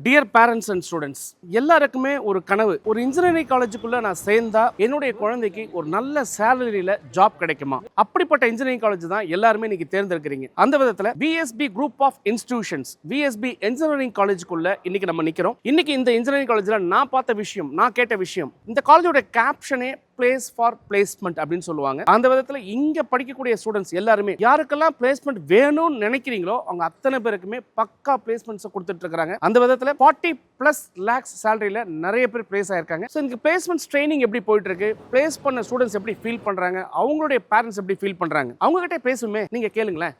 Dear parents and students, எல்லாருக்குமே ஒரு கனவு, ஒரு இன்ஜினியரிங் காலேஜுக்குள்ள நான் சேர்ந்தா என்னுடைய குழந்தைக்கு ஒரு நல்ல சேலரியில ஜாப் கிடைக்குமா? அப்படிப்பட்ட இன்ஜினியரிங் காலேஜ் தான் எல்லாருமே இன்னைக்கு தேர்ந்தெடுக்கிறீங்க. அந்த விதத்துல VSP group of institutions, VSP engineering காலேஜுக்குள்ள இன்னைக்கு நம்ம நிக்கிறோம். இன்னைக்கு இந்த இன்ஜினியரிங் காலேஜ்ல நான் பார்த்த விஷயம், நான் கேட்ட விஷயம், இந்த காலேஜோட கேப்ஷனே பிளேஸ் ஃபார் பிளேஸ்மெண்ட் அப்படின்னு சொல்லுவாங்க. அந்த விதத்துல இங்க படிக்கக்கூடிய ஸ்டூடெண்ட்ஸ் எல்லாருமே யாருக்கெல்லாம் பிளேஸ்மெண்ட் வேணும்னு நினைக்கிறீங்களோ அவங்க அத்தனை பேருக்குமே பக்கா பிளேஸ்மெண்ட்ஸ் கொடுத்துட்டு இருக்காங்க. அந்த விதத்துல 40+ lakhs சேலரியில நிறைய பேர் பிளேஸ் ஆயிருக்காங்க. ஸோ இந்த பிளேஸ்மெண்ட்ஸ் ட்ரைனிங் எப்படி போயிட்டு இருக்கு, பிளேஸ் பண்ண ஸ்டூடெண்ட்ஸ் எப்படி ஃபீல் பண்றாங்க, அவங்களுடைய பேரண்ட்ஸ் எப்படி ஃபீல் பண்றாங்க, அவங்க கிட்ட பேசுமே, நீங்க கேளுங்களேன்.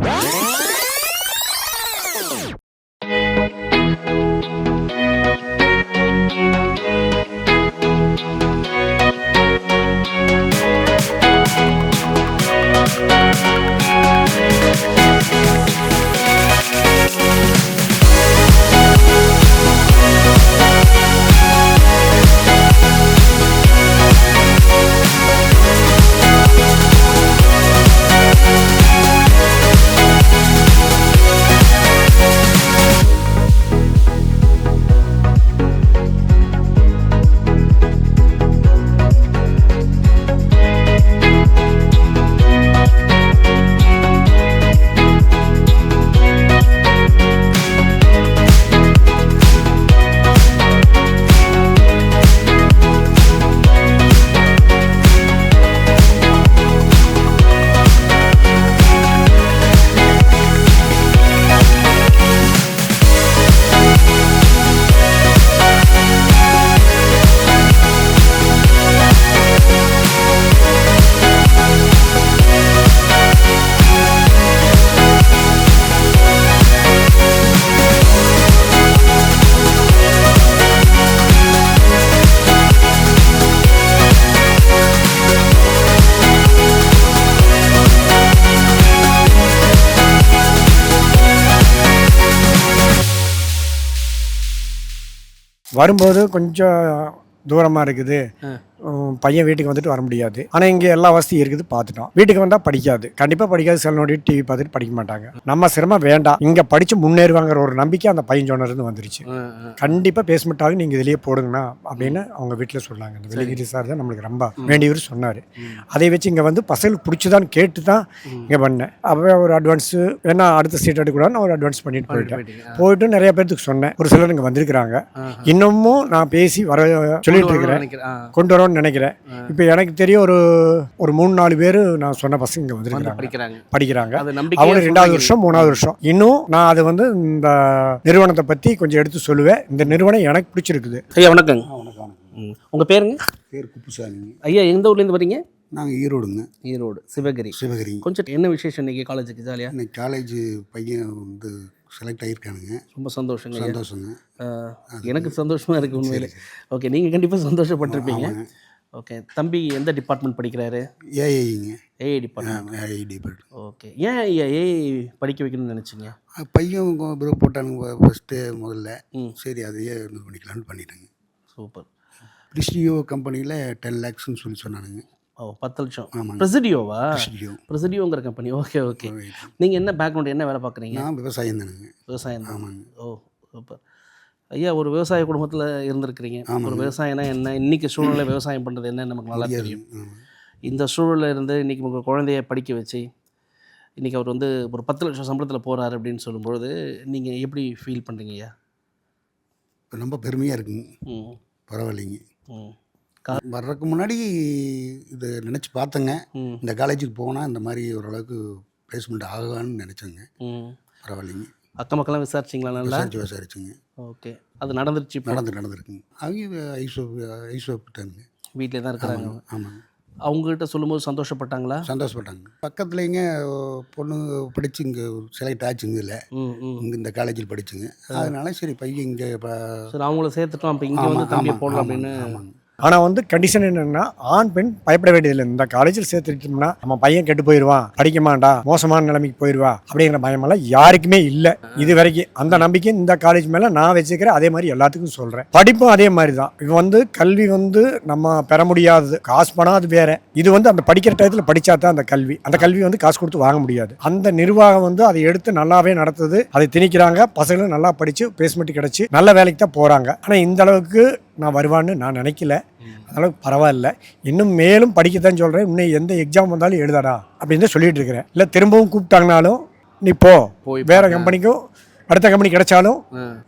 வரும்போது கொஞ்சம் தூரமாக இருக்குது, பையன் வீட்டுக்கு வந்துட்டு வர முடியாது. ஆனால் இங்கே எல்லா வசதியும் இருக்குது, பார்த்துட்டோம். வீட்டுக்கு வந்தால் படிக்காது, கண்டிப்பாக படிக்காது. செல் நோடி டிவி பார்த்துட்டு படிக்க மாட்டாங்க. நம்ம சிரமம் வேண்டாம், இங்கே படித்து முன்னேறுவாங்கிற ஒரு நம்பிக்கை அந்த பையன் சொன்னது வந்துருச்சு. கண்டிப்பாக பேஸ்மெண்ட்டாக நீங்கள் இதிலேயே போடுங்கண்ணா அப்படின்னு அவங்க வீட்டில் சொன்னாங்க. இந்த வெளிகிரி சார் தான் நம்மளுக்கு ரொம்ப வேண்டியவர் சொன்னார். அதை வச்சு இங்கே வந்து பசங்களுக்கு பிடிச்சதான்னு கேட்டு தான் இங்கே பண்ணேன். அப்போ ஒரு அட்வான்ஸு வேணா அடுத்த சீட் எடுக்கூடாதுன்னு ஒரு அட்வான்ஸ் பண்ணிட்டு போயிட்டு நிறைய பேர்த்துக்கு சொன்னேன். ஒரு சிலர் இங்கே வந்திருக்கிறாங்க. இன்னமும் நான் பேசி வர சொல்லிட்டு இருக்கிறேன், கொண்டு வரோன்னு நினைக்கிறேன். இப்போ எனக்கு தெரியும் ஒரு 3-4 பேர் நான் சொன்ன பசங்க இங்கே வந்துருக்கிறாங்க, படிக்கிறாங்க. அவங்க 2வது வருஷம் 3வது வருஷம். இன்னும் நான் அதை வந்து இந்த நிறுவனத்தை பற்றி கொஞ்சம் எடுத்து சொல்லுவேன். இந்த நிறுவனம் எனக்கு பிடிச்சிருக்குது. ஐயா வணக்கங்க. வணக்கம். உங்க பேருங்க? பேர் குப்புசாமி. ஐயா எந்த ஊர்லேருந்து வரீங்க? நாங்கள் ஈரோடுங்க. ஈரோடு, சிவகிரி. கொஞ்சம் என்ன விசேஷம் இன்னைக்கு காலேஜுக்கு? ஜாலியா இன்னைக்கு காலேஜ் பையன் வந்து செலக்ட் ஆகியிருக்கானுங்க. ரொம்ப சந்தோஷங்க. சந்தோஷங்க. எனக்கு சந்தோஷமா இருக்கு உண்மையிலே. ஓகே, நீங்கள் கண்டிப்பாக சந்தோஷப்பட்டிருப்பீங்க. ஓகே, தம்பி எந்த டிபார்ட்மெண்ட் படிக்கிறாரு? ஏஐங்க. AI department. AI department. Okay, ஏன் ஐயா ஏஐ படிக்க வைக்கணும்னு நினச்சிங்க? பையன் ப்ரோ போட்டானுங்க ஃபஸ்ட்டு முதல்ல. சரி அதையே இது பண்ணிக்கலான்னு பண்ணிட்டேங்க. சூப்பர். பிரிஸ்டியோ கம்பெனியில் 10 lakhsன்னு சொன்னானுங்க. ஓ, 10 லட்சம். ஆமாங்க. பிரசிடியோவா? பிரசிடியோங்கிற கம்பெனி. Okay okay. நீங்கள் என்ன பேக்ரவுண்ட், என்ன வேலை பார்க்குறீங்க? நான் விவசாயம் தானுங்க. விவசாயம் தான். ஆமாங்க. ஓ சூப்பர். ஐயா ஒரு விவசாய குடும்பத்தில் இருந்திருக்கிறீங்க. ஒரு விவசாயம்னா என்ன, இன்றைக்கி சூழ்நிலை விவசாயம் பண்ணுறது என்ன நமக்கு நல்லா தெரியும். இந்த சூழலில் இருந்து இன்றைக்கி உங்கள் குழந்தைய படிக்க வச்சு இன்றைக்கி அவர் வந்து ஒரு 10 லட்சம் சம்பளத்தில் போகிறாரு அப்படின்னு சொல்லும்பொழுது நீங்கள் எப்படி ஃபீல் பண்ணுறீங்க ஐயா? இப்போ ரொம்ப பெருமையாக இருக்குங்க. பரவாயில்லைங்க. வர்றதுக்கு முன்னாடி இது நினச்சி பார்த்தேங்க, இந்த காலேஜுக்கு போனால் இந்த மாதிரி ஓரளவுக்கு பிளேஸ்மெண்ட் ஆகலான்னு நினச்சேங்க. பரவாயில்லைங்க. அக்கம் பக்கம்லாம் விசாரிச்சிங்களா? நல்லா விசாரிச்சுங்க. ஓகே, அது நடந்துருச்சு? நடந்துருக்குங்க. அவங்க ஐசோப்பிட்டாங்க. வீட்டில் தான் இருக்கிறாங்க. ஆமாங்க. அவங்ககிட்ட சொல்லும்போது சந்தோஷப்பட்டாங்களா? சந்தோஷப்பட்டாங்க. பக்கத்துலேங்க பொண்ணு படிச்சு இங்கே செலக்ட் ஆச்சுங்க. இல்லை இங்கே இந்த காலேஜில் படிச்சுங்க. அதனால சரி பையன் இங்கே சரி அவங்கள சேர்த்துட்டோம், அப்போ இங்கே வந்து தம்பியை போடலாம் அப்படின்னு. ஆமாங்க. ஆனால் வந்து கண்டிஷன் என்னென்னா ஆண் பெண் பயப்பட வேண்டியதில்லை. இந்த காலேஜில் சேர்த்துட்டோம்னா நம்ம பையன் கெட்டு போயிடுவான், படிக்க மாட்டா, மோசமான நிலைமைக்கு போயிடுவா அப்படிங்கிற பயமெல்லாம் யாருக்குமே இல்லை இது வரைக்கும். அந்த நம்பிக்கை இந்த காலேஜ் மேலே நான் வச்சுக்கிறேன். அதே மாதிரி எல்லாத்துக்கும் சொல்கிறேன். படிப்பும் அதே மாதிரி தான். இது வந்து கல்வி வந்து நம்ம பெற முடியாதது, காசு பணம் அது வேற. இது வந்து அந்த படிக்கிற டயத்தில் படித்தா தான் அந்த கல்வி வந்து காசு கொடுத்து வாங்க முடியாது. அந்த நிர்வாகம் வந்து அதை எடுத்து நல்லாவே நடத்துது, அதை திணிக்கிறாங்க. பசங்களும் நல்லா படித்து பிளேஸ்மெண்ட் கிடச்சி நல்ல வேலைக்கு தான் போகிறாங்க. ஆனால் இந்த அளவுக்கு நான் வருவான்னு நான் நினைக்கல. அதளவுக்கு பரவாயில்ல. இன்னும் மேலும் படிக்கத்தான் சொல்கிறேன். இன்னும் எந்த எக்ஸாம் வந்தாலும் எழுதடா அப்படின்னு சொல்லிட்டு இருக்கிறேன். இல்லை திரும்பவும் கூப்பிட்டாங்கனாலும் நீ போய் வேற கம்பெனிக்கும் அடுத்த கம்பெனி கிடைச்சாலும்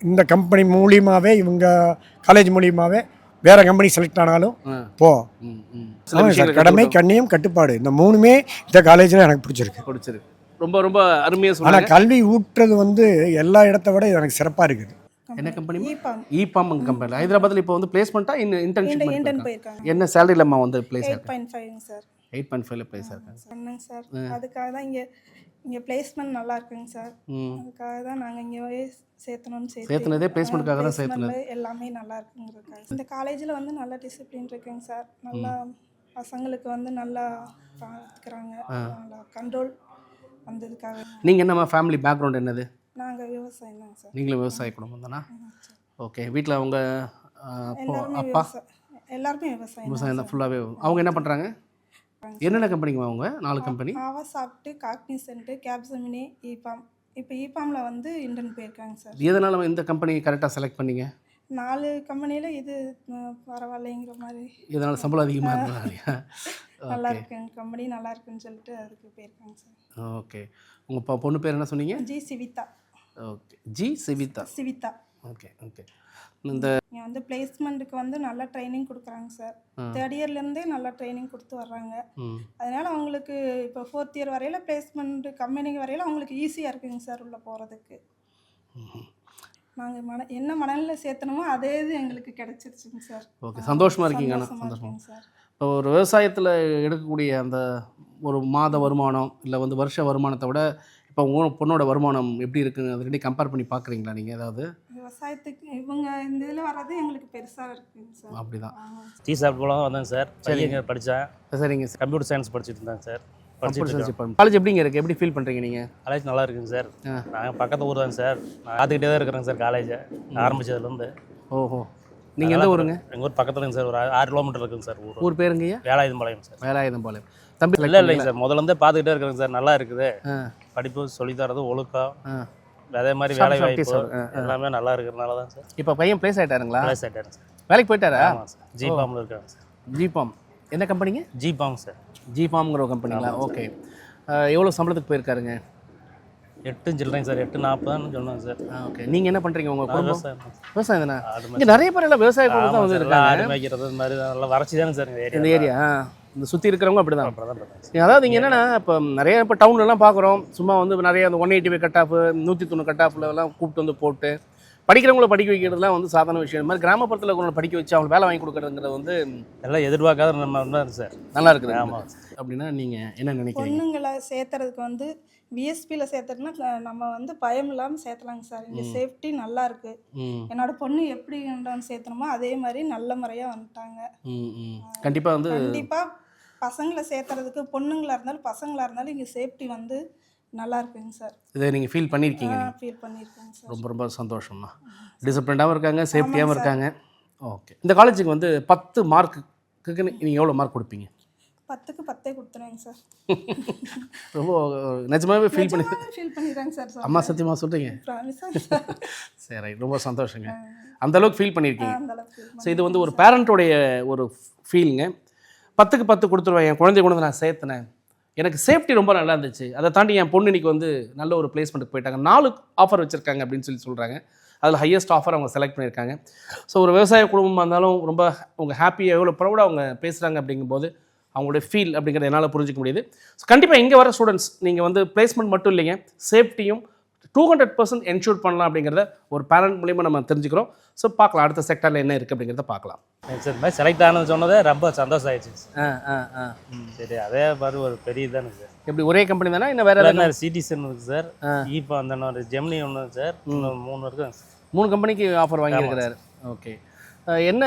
இந்த கம்பெனி மூலியமாகவே இவங்க காலேஜ் மூலியமாகவே வேற கம்பெனி செலக்ட் ஆனாலும் போ. கடமை கண்ணியம் கட்டுப்பாடு இந்த மூணுமே இந்த காலேஜில் எனக்கு பிடிச்சிருக்கு. ரொம்ப ரொம்ப அருமையாக சொன்னாங்க. ஆனால் கல்வி ஊற்றுறது வந்து எல்லா இடத்த விட எனக்கு சிறப்பாக இருக்குது. என்ன கம்பெனி? இபாம் கம்பெனி. ஹைதராபாத்தில் இப்போ வந்து பிளேஸ்மெண்ட்டா இன்டர்ன்ஷிப் போயிருக்காங்க. என்ன சேலரியில் அம்மா வந்து பிளேஸ் ஆயிருக்காங்க? 8.5 சார். 8.5ல பிளேஸ் ஆயிருக்காங்க. சொன்னேங்க சார். அதுக்காக தான் இங்கே பிளேஸ்மெண்ட் நல்லா இருக்குங்க சார். அதுக்காக தான் நாங்கள் இங்கே சேர்த்தனதே பிளேஸ்மெண்ட்டுக்காக தான் சேர்த்தனது. எல்லாமே நல்லா இருக்குங்கிறதுக்காக. இந்த காலேஜில் வந்து நல்ல டிசிப்ளின் இருக்குங்க சார். நல்லா பசங்களுக்கு வந்து நல்லா பார்த்துக்கிறாங்க, நல்லா கண்ட்ரோல் வந்ததுக்காக. நீங்கள் என்னம்மா ஃபேமிலி பேக்ரவுண்ட் என்னது? நாங்கள் விவசாயம் தாங்க சார். நீங்களும் விவசாய குடும்பம் தானா? ஓகே. வீட்டில் அவங்க அப்பா எல்லாருமே விவசாயம் தான் ஃபுல்லாகவே. அவங்க என்ன பண்ணுறாங்க? என்னென்ன கம்பெனிங்க அவங்க? 4 company. Avasoft, Cognizant, Capgemini, IBM. இப்போ இபாமில் வந்து இன்டர்ன் போயிருக்காங்க சார். எதனால் இந்த கம்பெனி கரெக்டாக செலக்ட் பண்ணீங்க? 4 கம்பெனியில் இது பரவாயில்லைங்கிற மாதிரி. இதனால் சம்பளம் அதிகமாக இருந்தாங்க. நல்லா இருக்குங்க கம்பெனி, நல்லா இருக்குன்னு சொல்லிட்டு அதுக்கு போயிருக்காங்க சார். ஓகே. உங்கள் பொண்ணு பேர் என்ன சொன்னீங்க? ஜி சிவிதா. ஓகே. ஜி சிவிதா. ஓகே. இந்த இங்கே வந்து பிளேஸ்மெண்ட்டுக்கு வந்து நல்லா ட்ரைனிங் கொடுக்குறாங்க சார். 3rd இயர்லேருந்தே நல்லா ட்ரைனிங் கொடுத்து வர்றாங்க. அதனால் அவங்களுக்கு இப்போ 4th இயர் வரையில் பிளேஸ்மெண்ட் கம்பெனிக்கு வரையில் அவங்களுக்கு ஈஸியாக இருக்குங்க சார் உள்ளே போகிறதுக்கு. நாங்கள் என்ன மனநிலை சேர்த்தணுமோ அதே இது எங்களுக்கு கிடைச்சிருச்சுங்க சார். ஓகே. சந்தோஷமாக இருக்கீங்க. சந்தோஷமாக சார். இப்போ ஒரு விவசாயத்தில் எடுக்கக்கூடிய அந்த ஒரு மாத வருமானம் இல்லை வந்து வருஷ வருமானத்தை விட இப்போ உங்கள் பொண்ணோட வருமானம் எப்படி இருக்குன்னு அது ரெண்டையும் கம்பேர் பண்ணி பார்க்குறீங்களா நீங்கள்? ஏதாவது விவசாயத்துக்கு இவங்க இந்த இதில் வர்றது எங்களுக்கு பெருசாக இருக்குங்க சார். அப்படி தான். டீசாப் போலாம் வந்தேன் சார். சரிங்க படித்தேன். சரிங்க சார். கம்ப்யூட்டர் சயின்ஸ் படிச்சுட்டு இருந்தேன் சார். காலேஜ் எப்படிங்க இருக்குது? எப்படி ஃபீல் பண்ணுறீங்க நீங்கள்? காலேஜ் நல்லா இருக்குங்க சார். நாங்கள் பக்கத்து ஊர் தான் சார். நான் பார்த்துக்கிட்டே தான் இருக்கிறேங்க சார் காலேஜை ஆரம்பித்ததுலேருந்து. ஓஹோ. நீங்கள் எந்த ஊருங்க? எங்கள் ஊர் பக்கத்துலங்க சார். ஒரு 6 கிலோமீட்டர் இருக்குங்க சார். ஊர் பேருங்கய்யா? வேலாயுதம்பாளையம் சார். வேலாயுதம்பாளையம். தம்பி இல்லைங்க சார், முதல்லேருந்தே பார்த்துக்கிட்டே இருக்கிறேங்க சார். நல்லா இருக்குது படிப்பு, சொல்லித்தரது, ஒழுக்கம், அதே மாதிரி வேலை வாய்ப்பு எல்லாமே நல்லா இருக்கிறதுனால தான் சார். இப்போ பையன் பிளேஸ் ஆகிட்டாருங்களா? பிளேஸ் ஆகிட்டாரு சார். வேலைக்கு போயிட்டாரா? ஜிபாமில் இருக்காங்க சார். ஜிபாம் என்ன கம்பெனிங்க? ஜிபாம் சார். ஜிபாம்ங்கிற ஒரு கம்பெனிங்களா? ஓகே. எவ்வளோ சம்பளத்துக்கு போயிருக்காருங்க? 8 சில்லறைங்க சார். 8.40 சொன்னாங்க சார். ஓகே. நீங்கள் என்ன பண்ணுறீங்க? உங்கள் விவசாயம் விவசாயம் தானே? இங்கே நிறைய பேர் எல்லாம் விவசாய குடும்பம் தான் வந்து இருக்காங்க. ஆடு மேய்க்கிறது இந்த மாதிரி நல்லா வறட்சி தானே சார் இந்த ஏரியா. இந்த சுற்றி இருக்கிறவங்க அப்படி தான். அதாவது இங்கே என்னென்னா இப்போ நிறைய இப்போ டவுன்லலாம் பார்க்குறோம். சும்மா வந்து நிறைய அந்த 185 கட் ஆஃப் 190 கட் ஆஃப்லாம் கூப்பிட்டு வந்து போட்டு படிக்கிறவங்கள படிக்க வைக்கிறதுலாம் வந்து சாதாரண விஷயம். இந்த மாதிரி கிராமப்புறத்தில் இருக்கிறவங்க படிக்க வச்சு அவங்க வேலை வாங்கி கொடுக்குறதுங்கிறது வந்து எல்லாம் எதிர்பார்க்காத நம்ம தான் சார். நல்லா இருக்குது. ஆமாம். அப்படின்னா நீங்கள் என்ன நினைக்கிறீங்க? பொண்ணுங்களை சேர்த்துறதுக்கு வந்து விஎஸ்பியில் சேர்த்துறதுனா நம்ம வந்து பயம் இல்லாமல் சேர்த்தலாங்க சார். இங்கே சேஃப்டி நல்லா இருக்குது. என்னோட பொண்ணு எப்படி சேர்த்தணுமோ அதே மாதிரி நல்ல முறையாக வந்துட்டாங்க. கண்டிப்பாக வந்து கண்டிப்பாக பசங்களை சேர்த்துறதுக்கு பொண்ணுங்களாக இருந்தாலும் பசங்களாக இருந்தாலும் இங்கே சேஃப்டி வந்து நல்லா இருக்குங்க சார். இதை நீங்கள் ஃபீல் பண்ணியிருக்கீங்க? ஃபீல் பண்ணியிருக்கேங்க சார். ரொம்ப ரொம்ப சந்தோஷம்மா. டிசிப்ளினாகவும் இருக்காங்க, சேஃப்டியாகவும் இருக்காங்க. ஓகே. இந்த காலேஜுக்கு வந்து 10 மார்க்குக்கு நீங்கள் எவ்வளோ மார்க் கொடுப்பீங்க? 10க்கு 10 கொடுத்துருவேங்க சார். ரொம்ப நிஜமாவே ஃபீல் பண்ணிடுறாங்க சார். அம்மா சத்தியமாக சொல்கிறீங்க? சரி, ரொம்ப சந்தோஷங்க. அந்த அளவுக்கு ஃபீல் பண்ணியிருக்கீங்க. ஸோ இது வந்து ஒரு பேரண்ட்டோடைய ஒரு ஃபீலுங்க. 10க்கு 10 கொடுத்துருவேன். என் குழந்தைய கொண்டு வந்து நான் சேர்த்துனேன். எனக்கு சேஃப்டி ரொம்ப நல்லா இருந்துச்சு. அதை தாண்டி என் பொண்ணு இன்னைக்கு வந்து நல்ல ஒரு பிளேஸ்மெண்ட்டுக்கு போயிட்டாங்க. 4 ஆஃபர் வச்சுருக்காங்க அப்படின்னு சொல்கிறாங்க. அதில் ஹையஸ்ட் ஆஃபர் அவங்க செலக்ட் பண்ணியிருக்காங்க. ஸோ ஒரு விவசாய குடும்பமாக இருந்தாலும் ரொம்ப அவங்க ஹாப்பியாக எவ்வளோ ப்ரௌடாக அவங்க பேசுகிறாங்க அப்படிங்கும்போது அவங்களுடைய ஃபீல் அப்படிங்கிறத என்னால் புரிஞ்சிக்க முடியுது. ஸோ கண்டிப்பாக இங்கே வர ஸ்டூடெண்ட்ஸ் நீங்கள் வந்து பிளேஸ்மெண்ட் மட்டும் இல்லைங்க, சேஃப்டியும் 200% என்ஷூர் பண்ணலாம் அப்படிங்கிறத ஒரு பேரண்ட் மூலியமாக நம்ம தெரிஞ்சுக்கிறோம். ஸோ பார்க்கலாம் அடுத்த செக்டரில் என்ன இருக்குது அப்படிங்கிறத பார்க்கலாம். சார் இந்த மாதிரி செலக்ட் ஆனது சொன்னதே ரொம்ப சந்தோஷம் ஆயிடுச்சு. சரி, அதே மாதிரி ஒரு பெரிய இதானு சார். எப்படி ஒரே கம்பெனி தானே? இன்னும் வேறு என்ன? சிடிசன் இருக்குது சார். இப்போ அந்த ஜெமினி ஒன்று சார். இன்னும் 3 இருக்குது. 3 கம்பெனிக்கு ஆஃபர் வாங்கியிருக்கிறாரு. ஓகே. என்ன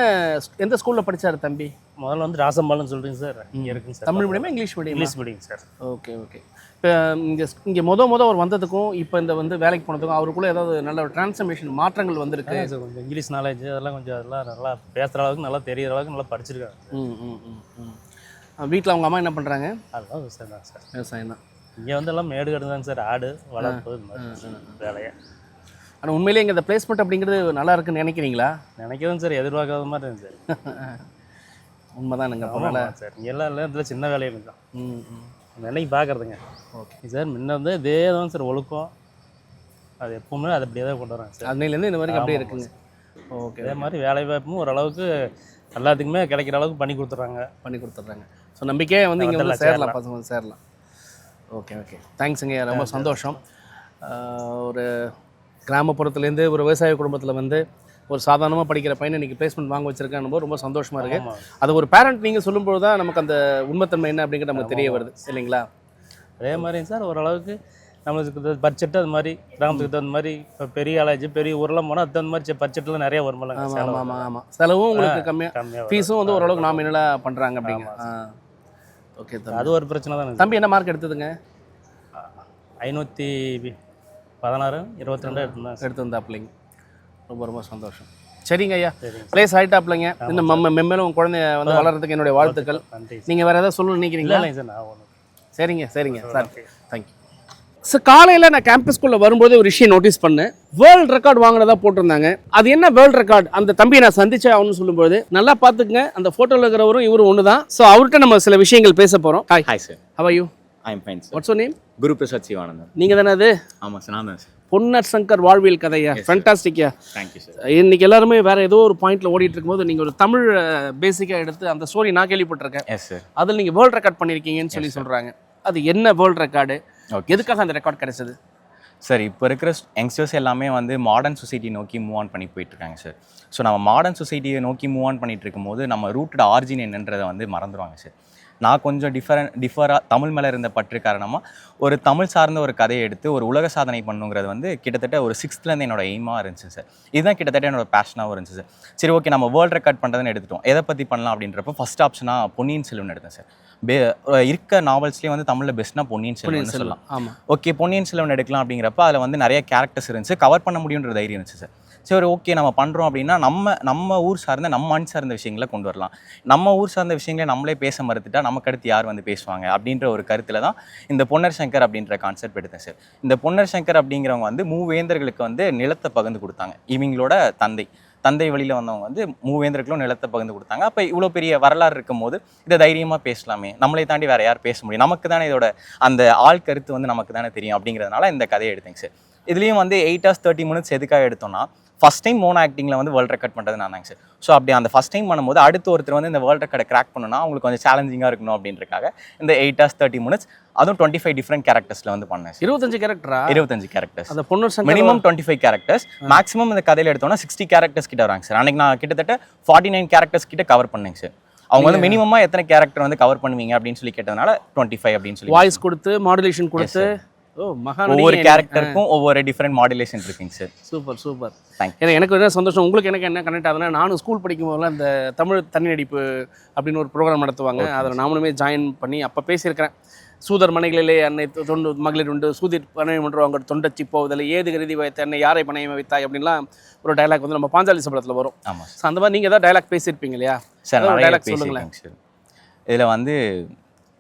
எந்த ஸ்கூலில் படித்தார் தம்பி? முதல்ல வந்து ராசம்பாலன்னு சொல்கிறீங்க சார், இங்கே இருக்குங்க சார். தமிழ் மீடியமா English medium? English medium sir. Okay okay. இப்போ இங்கே அவர் வந்ததுக்கும் இப்போ இந்த வந்து வேலைக்கு போனதுக்கும் அவருக்குள்ளே ஏதாவது நல்ல ஒரு டிரான்ஸ்ஃபர்மேஷன் மாற்றங்கள் வந்திருக்கு? சார் கொஞ்சம் இங்கிலீஷ் நாலேஜ் அதெல்லாம் கொஞ்சம் அதெல்லாம் நல்லா பேசுகிற அளவுக்கு நல்லா தெரிகிற அளவுக்கு நல்லா படிச்சிருக்காங்க. வீட்டில் அவங்க அம்மா என்ன பண்ணுறாங்க? அதெல்லாம் விவசாயம் தான் சார். விவசாயம் தான். இங்கே வந்து எல்லாம் மேடு கடுதாங்க சார், ஆடு வளர்ப்பு இந்த மாதிரி வேலையை. ஆனால் உண்மையிலேயே இங்கே இந்த பிளேஸ்மெண்ட் அப்படிங்கிறது நல்லா இருக்குன்னு நினைக்கிறீங்களா? நினைக்கிறதும் சார், எதிர்பார்க்காத மாதிரி இருந்துச்சு சார். உண்மைதானுங்க. ஆமாம் சார், இங்கே எல்லாம் இதில் சின்ன வேலையில் தான் நினைக்கு பார்க்குறதுங்க. ஓகே சார், முன்ன வந்து இதே தான் சார் ஒழுக்கம், அது எப்பவுமே அது அப்படியே தான் கொண்டு வராங்க சார். அதுலேருந்து இந்த மாதிரி அப்படியே இருக்குங்க. ஓகே. அதே மாதிரி வேலை வாய்ப்பும் ஓரளவுக்கு எல்லாத்துக்குமே கிடைக்கிற அளவுக்கு பண்ணி கொடுத்துட்றாங்க. ஸோ நம்பிக்கையாக வந்து இங்கே வந்து சேரலாம், பசங்க வந்து சேரலாம். ஓகே ஓகே, தேங்க்ஸுங்க, ரொம்ப சந்தோஷம். ஒரு கிராமப்புறத்துலேருந்து ஒரு விவசாய குடும்பத்தில் வந்து ஒரு சாதாரணமாக படிக்கிற பையனை இன்றைக்கி பிளேஸ்மெண்ட் வாங்க வச்சுருக்கேன், ரொம்ப சந்தோஷமாக இருக்குது. அது ஒரு பேரண்ட் நீங்கள் சொல்லும்போது தான் நமக்கு அந்த உண்மைத்தன்மை என்ன அப்படிங்கிறது நமக்கு தெரிய வருது இல்லைங்களா? அதே மாதிரி சார் ஓரளவுக்கு நம்மளுக்கு பட்ஜெட்டு அது மாதிரி கிராமத்துக்கு தகுந்த மாதிரி இப்போ பெரிய காலேஜ் பெரிய ஊரெல்லாம் போனால் அது தகுந்த மாதிரி பட்ஜெட்டில் நிறைய வருமானங்க. ஆமாம், செலவும் உங்களுக்கு கம்மியாக, ஃபீஸும் வந்து ஓரளவுக்கு நாமினலாக பண்ணுறாங்க அப்படிங்க. ஓகே, அது ஒரு பிரச்சனை தான். தம்பி என்ன மார்க் எடுத்ததுங்க? 516 22 எடுத்துருந்தாப்பிள்ளைங்க. ரொம்ப சந்தோஷம். சரிங்க ஐயா, பிளேஸ் ஆகிட்டாப்லைங்க. இன்னும் மெம்மேலும் உங்கள் குழந்தைய வந்து வளர்கிறதுக்கு என்னுடைய வாழ்த்துக்கள். நீங்கள் வேறு ஏதாவது சொல்லணும்னு நினைக்கிறீங்களா? இல்லைங்க சார், நான் ஒன்று. சரிங்க சார், தேங்க்யூ. ஸோ காலையில் நான் கேம்பஸ்குள்ளே வரும்போது ஒரு விஷயம் நோட்டீஸ் பண்ணேன். வேர்ல்டு ரெக்கார்ட் வாங்கினதா போட்டிருந்தாங்க. அது என்ன வேர்ல்டு ரெக்கார்ட்? அந்த தம்பியை நான் சந்திச்சேன் அவனு சொல்லும்போது, நல்லா பார்த்துக்குங்க, அந்த ஃபோட்டோவில் இருக்கிறவரும் இவரும் ஒன்று தான். ஸோ அவர்கிட்ட நம்ம சில விஷயங்கள் பேச போகிறோம். Hi sir. How are you? I am fine sir. What's your name? Guru Prasad Sivanandan. நீங்கள் தானே அது? ஆமாம் சார், நான் தான் சார். பொன்னர் சங்கர் வாழ்வியல் கதையா? ஃபேண்டாஸ்டிக்கா. Thank you sir. இன்னைக்கு எல்லாருமே வேற ஏதோ ஒரு பாயிண்ட்ல ஓடிட்டு இருக்கும்போது நீங்கள் ஒரு தமிழ் பேசிக்காக எடுத்து அந்த ஸ்டோரி நான் கேள்விப்பட்டிருக்கேன். Yes sir. அதில் நீங்கள் வேர்ல்டு ரெக்கார்ட் பண்ணியிருக்கீங்கன்னு சொல்லி சொல்கிறாங்க. அது என்ன வேர்ல்டு ரெக்கார்டு? எதுக்காக அந்த ரெக்கார்ட் கிடைச்சது? சார், இப்போ இருக்கிற யங்ஸ்டர்ஸ் எல்லாமே வந்து மாடர்ன் சொசைட்டி நோக்கி மூவ் ஆன் பண்ணி போயிட்டுருக்காங்க சார். ஸோ நம்ம மாடர்ன் சொசைட்டியை நோக்கி மூவ் ஆன் பண்ணிட்டு இருக்கும்போது நம்ம ரூட்டட் ஆரிஜின் என்னன்றதை வந்து மறந்துடுவாங்க சார். நான் கொஞ்சம் டிஃபராக தமிழ் மேலே இருந்த பற்று காரணமாக ஒரு தமிழ் சார்ந்த ஒரு கதையை எடுத்து ஒரு உலக சாதனை பண்ணுங்கிறது வந்து கிட்டத்தட்ட ஒரு 6th என்னோட எய்மாக இருந்துச்சு சார். இதுதான் கிட்டத்தட்ட என்னோட பேஷனாகவும் இருந்துச்சு சார். சரி, ஓகே, நம்ம வேர்ல்டு ரெக்கார்ட் பண்ணுறதுன்னு எடுத்துட்டோம், எதை பற்றி பண்ணலாம் அப்படின்றப்ப ஃபர்ஸ்ட் ஆப்ஷனாக பொன்னியின் செல்வன் எடுத்தேன் சார். இருக்க நாவல்ஸ்லேயே வந்து தமிழில் பெஸ்ட்னா பொன்னியின் செல்வன் சொல்லலாம். ஆமாம், ஓகே, பொன்னியின் செல்வன் எடுக்கலாம் அப்படிங்கிறப்ப அதில் வந்து நிறைய கேரக்டர்ஸ் இருந்துச்சு, கவர் பண்ண முடியுன்ற தைரியம் இருந்துச்சு சார். சரி, ஓகே, நம்ம பண்ணுறோம் அப்படின்னா நம்ம ஊர் சார்ந்த நம்ம மண் சார்ந்த விஷயங்களை கொண்டு வரலாம். நம்ம ஊர் சார்ந்த விஷயங்களை நம்மளே பேச மறுத்துட்டா நமக்கு அடுத்து யார் வந்து பேசுவாங்க அப்படின்ற ஒரு கருத்தில் தான் இந்த பொன்னர் சங்கர் அப்படின்ற கான்செப்ட் எடுத்தேன் சார். இந்த பொன்னர் சங்கர் அப்படிங்கிறவங்க வந்து மூவேந்தர்களுக்கு வந்து நிலத்தை பகிர்ந்து கொடுத்தாங்க. இவங்களோட தந்தை வழியில் வந்தவங்க வந்து மூவேந்தர்களும் நிலத்தை பகிர்ந்து கொடுத்தாங்க. அப்போ இவ்வளோ பெரிய வரலாறு இருக்கும் போது இதை தைரியமாக பேசலாமே, நம்மளை தாண்டி வேறு யார் பேச முடியும், நமக்கு தானே இதோட அந்த ஆள் கருத்து வந்து நமக்கு தானே தெரியும் அப்படிங்கிறதுனால இந்த கதையை எடுத்தேங்க சார். இதுலேயும் வந்து 8 hours 30 minutes எதுக்காக எடுத்தோம்னா, ஃபஸ்ட் டைம் மோனோ ஆக்டிங்கில் வந்து வேர்ல்டு ரெக்கார்ட் பண்ணுறது நான் தாங்க சார். ஸோ அப்படி அந்த ஃபஸ்ட் டைம் பண்ணும்போது அடுத்த ஒருத்தர் வந்து இந்த வேர்ல்டு ரெக்கார்டை கிராக் பண்ணணும்னா அவங்களுக்கு கொஞ்சம் சேலஞ்சிங்காக இருக்கணும் அப்படின்றக்காக இந்த 8 hours 30 minutes அதுவும் 25 டிஃப்ரெண்ட் கேரக்டர்ஸில் வந்து பண்ணேன். 25 கேரக்டரா? 25 கேரக்டர்ஸ். அந்த Ponnar Shankar minimum 25 characters, maximum இந்த கதையில் எடுத்தோம்னா 60 கேரக்டர்ஸ் கிட்ட வராங்க சார். அன்னைக்கு நான் கிட்டத்தட்ட 49 கேரக்டர்ஸ் கிட்ட கவர் பண்ணேங்க சார். அவங்க வந்து மினிமமா எத்தனை கேரக்டர் வந்து கவர் பண்ணுவீங்க அப்படின்னு சொல்லி கேட்டதுனால 25 அப்படின்னு சொல்லி வாய்ஸ் கொடுத்து மாடுலேஷன் கொடுத்து ஒவ்வொரு கேரக்டருக்கும் ஒவ்வொரு டிஃப்ரெண்ட் மாடுலேஷன் இருக்குங்க சார். சூப்பர். தேங்க்யூ. எனக்கு என்ன சந்தோஷம், உங்களுக்கு எனக்கு என்ன கனெக்ட் ஆகுதுன்னா, நானும் ஸ்கூல் படிக்கும் போதெல்லாம் இந்த தமிழ் தனி நடிப்பு அப்படின்னு ஒரு ப்ரோக்ராம் நடத்துவாங்க. அதில் நாமளுமே ஜாயின் பண்ணி அப்போ பேசியிருக்கிறேன். சூதர் மனைகளிலே அன்னை தொண்டு மகளிர் உண்டு, சூதிர் பணயம் ஒன்று அவங்க தொண்டச்சி போவதில் ஏது கருதி வைத்த அன்னை யாரை பணயம் வைத்தாய் அப்படின்லாம் ஒரு டைலாக் வந்து நம்ம பாஞ்சாலி சபதத்தில் வரும். ஆமாம். ஸோ அந்த மாதிரி நீங்கள் ஏதாவது டைலாக் பேசியிருப்பீங்க இல்லையா சார்? டைலாக் சொல்லுங்களேன் சார். இதில் வந்து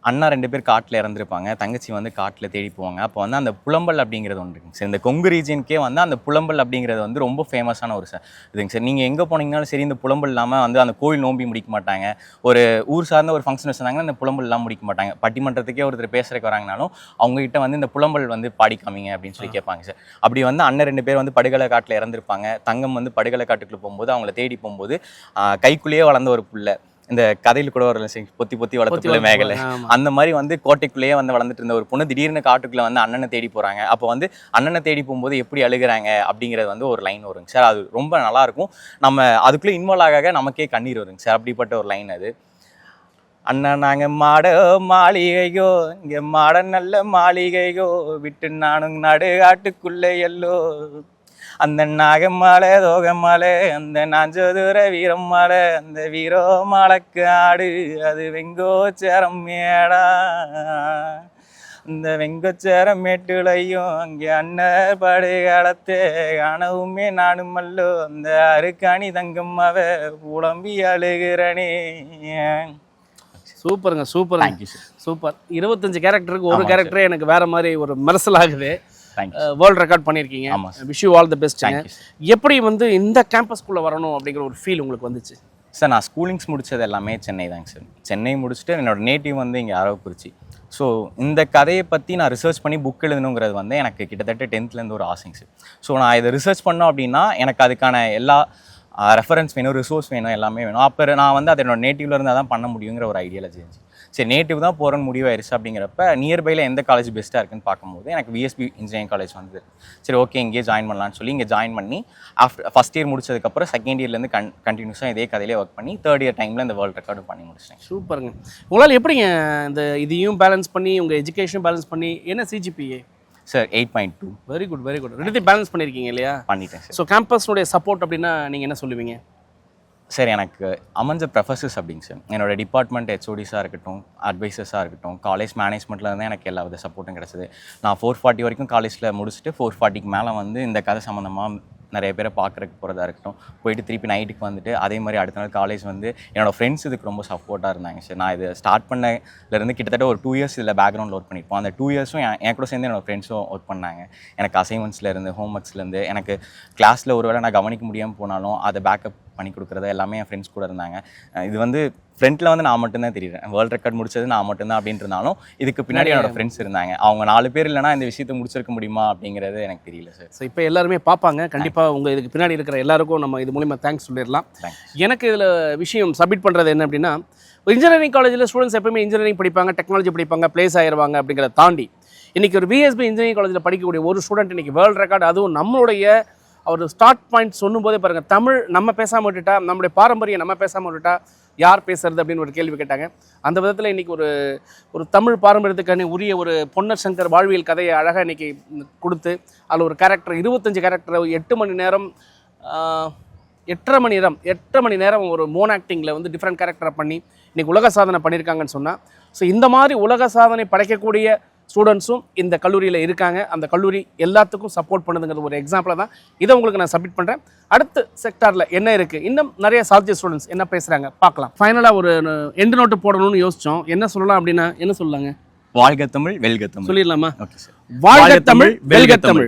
அண்ணா 2 பேர் காட்டில் இறந்துருப்பாங்க, தங்கச்சி வந்து காட்டில் தேடி போவாங்க. அப்போ வந்து அந்த புலம்பல் அப்படிங்கிறது ஒன்று இருக்குங்க சார். இந்த கொங்கு ரீஜனுக்கே வந்து அந்த புலம்பல் அப்படிங்கிறது வந்து ரொம்ப ஃபேமஸான ஒரு சார் இதுங்க சார். நீங்கள் எங்கே போனீங்கனாலும் சரி, இந்த புலம்பல் இல்லாமல் வந்து அந்த கோயில் நோம்பி முடிக்க மாட்டாங்க. ஒரு ஊர் சார்ந்த ஒரு ஃபங்க்ஷன் வச்சுருந்தாங்கன்னா இந்த புலம்பல் இல்லாமல் முடிக்க மாட்டாங்க. பட்டிமன்றத்துக்கே ஒருத்தர் பேசுறதுக்கு வராங்கனாலும் அவங்ககிட்ட வந்து இந்த புலம்பல் வந்து பாடி காமிங்க அப்படின்னு சொல்லி கேட்பாங்க சார். அப்படி வந்து அண்ணன் 2 பேர் வந்து படுகலை காட்டில் இறந்துருப்பாங்க. தங்கம் வந்து படுகலை காட்டுக்குள்ளே போகும்போது அவங்கள தேடி போகும்போது கைக்குள்ளேயே வளர்ந்த ஒரு புள்ள, இந்த கதையில் கூட ஒரு பொத்தி வளர்த்துக்குள்ள மேகலை, அந்த மாதிரி வந்து கோட்டைக்குள்ளேயே வந்து வளர்ந்துட்டு இருந்த ஒரு பொண்ணு திடீர்னு காட்டுக்குள்ள வந்து அண்ணனை தேடி போறாங்க. அப்போ வந்து அண்ணனை தேடி போகும்போது எப்படி அழுகிறாங்க அப்படிங்கிறது வந்து ஒரு லைன் வருங்க சார். அது ரொம்ப நல்லா இருக்கும். நம்ம அதுக்குள்ளே இன்வால்வ் ஆக நமக்கே கண்ணீர் வருங்க சார். அப்படிப்பட்ட ஒரு லைன் அது. அண்ணா நாங்க மாட மாளிகையோ, இங்க மாட நல்ல மாளிகையோ, விட்டு நானும் நடு காட்டுக்குள்ளே எல்லோ, அந்த நாகமாலை தோகமாலை அந்த நாஞ்சதுர வீரம்மாலை அந்த வீரோ மலைக்கு ஆடு அது வெங்கோச்சரம் மேடா இந்த வெங்கச்சேரம் மேட்டுலையும் அங்கே அண்ணர் படுகாலத்தே கனவுமே நானும் அல்லோ அந்த அருக்காணி தங்கம்மாவ புலம்பி அழுகிறனே. சூப்பருங்க சூப்பருங்க தேங்க்யூ சார். சூப்பர். 25 கேரக்டருக்கு ஒரு ஆமாம் கேரக்டரே எனக்கு வேற மாதிரி ஒரு மெர்சல் ஆகுது. தேங்க்யூ வேர்ல்ட் ரெக்கார்ட் பண்ணியிருக்கீங்க. ஆமாம் sir. Wish you all the best. Thank you sir. எப்படி வந்து இந்த கேம்பஸ்குள்ளே வரணும் அப்படிங்கிற ஒரு ஃபீல் உங்களுக்கு வந்துச்சு? சார் நான் ஸ்கூலிங்ஸ் முடித்தது எல்லாமே சென்னை தாங்க சார். சென்னை முடிச்சுட்டு என்னோட நேட்டிவ் வந்து இங்கே அரவக்குறிச்சி. ஸோ இந்த கதையை பற்றி நான் ரிசர்ச் பண்ணி புக் எழுதணுங்கிறது வந்து எனக்கு கிட்டத்தட்ட 10th ஒரு ஆசைங்க சார். ஸோ நான் இதை ரிசர்ச் பண்ணோம் அப்படின்னா எனக்கு அதுக்கான எல்லா ரெஃபரன்ஸ் வேணும், ரிசோர்ஸ் வேணும், எல்லாமே வேணும். அப்போ நான் வந்து அது என்னோட நேட்டிவ்ல இருந்தால் தான் பண்ண முடியுங்கிற ஒரு ஐடியாலஜி இருந்துச்சு. சரி நேட்டிவ் தான் போகிறேன்னு முடிவாயிருச்சு அப்படிங்கிறப்ப நியர்பையில் எந்த காலேஜ் பெஸ்ட்டாக இருக்குன்னு பார்க்கும்போது எனக்கு விஎஸ்பி இன்ஜினியரிங் காலேஜ் வந்து சரி ஓகே இங்கேயே ஜாயின் பண்ணலான்னு சொல்லி இங்கே ஜாயின் பண்ணி ஃபஸ்ட் இயர் முடிச்சதுக்கப்புறம் செகண்ட் இயர்லேருந்து கண்டினியூஸாக இதே கதையிலே ஒர்க் பண்ணி தேர்ட் இயர் டைமில் இந்த வேர்ல்ட் ரெக்கார்டும் பண்ணி முடிச்சிட்டேன். சூப்பருங்க. உங்களால் எப்படிங்க இந்த இதையும் பேலன்ஸ் பண்ணி உங்கள் எஜுகேஷன் பேலன்ஸ் பண்ணி என்ன CGPA? Sir 8.2 very good very good. ரெண்டுத்தையும் பேலன்ஸ் பண்ணியிருக்கீங்க இல்லையா? பண்ணிட்டேன் சார். ஸோ கேம்பஸ்னுடைய சப்போர்ட் அப்படின்னா நீங்கள் என்ன சொல்லுவீங்க? சார் எனக்கு அமைஞ்ச ப்ரொஃபஸர்ஸ் அப்படிங்க சார். என்னோடய டிபார்ட்மெண்ட் ஹெச்ஓடிஸாக இருக்கட்டும், அட்வைசர்ஸாக இருக்கட்டும், காலேஜ் மேனேஜ்மெண்ட்டில் தான் எனக்கு எல்லா வித சப்போர்ட்டும் கிடச்சிது. நான் 440 வரைக்கும் காலேஜில் முடிச்சுட்டு 440க்கு மேலே வந்து இந்த கதை சம்மந்தமாக நிறைய பேரை பார்க்குறக்கு போகிறதா இருக்கட்டும், போயிட்டு திருப்பி நைட்டுக்கு வந்துட்டு அதே மாதிரி அடுத்த நாள் காலேஜ் வந்து என்னோடய ஃப்ரெண்ட்ஸ் இதுக்கு ரொம்ப சப்போர்ட்டாக இருந்தாங்க சார். நான் இது ஸ்டார்ட் பண்ணலேருந்து கிட்டத்தட்ட ஒரு 2 இயர்ஸ் இதில் பேக்ரவுண்டில் ஒர்க் பண்ணியிருப்போம். அந்த 2 இயர்ஸும் என் கூட சேர்ந்து என்னோடய ஃப்ரெண்ட்ஸும் ஒர்க் பண்ணாங்க. எனக்கு அசைன்மெண்ட்ஸ்லேருந்து ஹோம்ஒர்க்ஸ்லேருந்து எனக்கு கிளாஸில் ஒரு வேளை நான் கவனிக்க முடியாமல் போனாலும் அதை பேக்கப் பண்ணி கொடுக்குறது எல்லாமே என் ஃப்ரெண்ட்ஸ் கூட இருந்தாங்க. இது வந்து ஃப்ரண்ட்டில் வந்து நான் மட்டும்தான் தெரியுறேன், வேர்ல்ட் ரெக்கார்ட் முடிச்சது நான் மட்டும்தான் அப்படின்ட்டு இருந்தாலும் இதுக்கு பின்னாடி என்னோட ஃப்ரெண்ட்ஸ் இருந்தாங்க. அவங்க 4 பேர் இல்லைனா இந்த விஷயத்தை முடிச்சிருக்க முடியுமா அப்படிங்கிறது எனக்கு தெரியல சார். ஸோ இப்போ எல்லாருமே பார்ப்பாங்க கண்டிப்பாக. உங்கள் இதுக்கு பின்னாடி இருக்கிற எல்லாருக்கும் நம்ம இது மூலிமா தேங்க்ஸ் சொல்லிடலாம். எனக்கு இதில் விஷயம் சப்மிட் பண்ணுறது என்ன அப்படின்னா, இன்ஜினியரிங் காலேஜில் ஸ்டூடெண்ட்ஸ் எப்பவுமே இன்ஜினியரிங் படிப்பாங்க, டெக்னாலஜி படிப்பாங்க, பிளேஸ் ஆயிடுவாங்க அப்படிங்கிறத தாண்டி இன்றைக்கி ஒரு பிஎஸ்பி இன்ஜினியரிங் காலேஜில் படிக்கக்கூடிய ஒரு ஸ்டூடெண்ட் இன்றைக்கி வேர்ல்ட் ரெக்கார்டு, அதுவும் நம்மளுடைய அவர் ஸ்டார்ட் பாயிண்ட் சொல்லும் போதே பாருங்கள், தமிழ் நம்ம பேசாமல் விட்டுட்டா, நம்முடைய பாரம்பரியம் நம்ம பேசாமல் விட்டுட்டா யார் பேசுறது அப்படின்னு ஒரு கேள்வி கேட்டாங்க. அந்த விதத்தில் இன்றைக்கி ஒரு தமிழ் பாரம்பரியத்துக்கான உரிய ஒரு பொன்னர் சங்கர் வாழ்வியல் கதையை அழகாக இன்றைக்கி கொடுத்து அதில் ஒரு கேரக்டர் 25 கேரக்டர் 8 மணி நேரம் 8.5 மணி நேரம் ஒரு மோன் ஆக்டிங்கில் வந்து டிஃப்ரெண்ட் கேரக்டரை பண்ணி இன்றைக்கி உலக சாதனை பண்ணியிருக்காங்கன்னு சொன்னால், ஸோ இந்த மாதிரி உலக சாதனை படைக்கக்கூடிய ஸ்டூடெண்ட்ஸும் இந்த கல்லூரியில் இருக்காங்க. அந்த கல்லூரி எல்லாத்துக்கும் சப்போர்ட் பண்ணுதுங்கிற ஒரு எக்ஸாம்பிளாக தான் இதை உங்களுக்கு நான் சப்மிட் பண்ணுறேன். அடுத்த செக்டாரில் என்ன இருக்குது, இன்னும் நிறைய சால்ஜி ஸ்டூடெண்ட்ஸ் என்ன பேசுகிறாங்க பார்க்கலாம். ஃபைனலாக ஒரு எண்டு நோட்டு போடணும்னு யோசித்தோம். என்ன சொல்லலாம் அப்படின்னா என்ன சொல்லலாங்க? வாழ்க தமிழ் வெல்க தமிழ் சொல்லிடலாமா? Okay sir. வாழ்க தமிழ் வெல்க தமிழ்.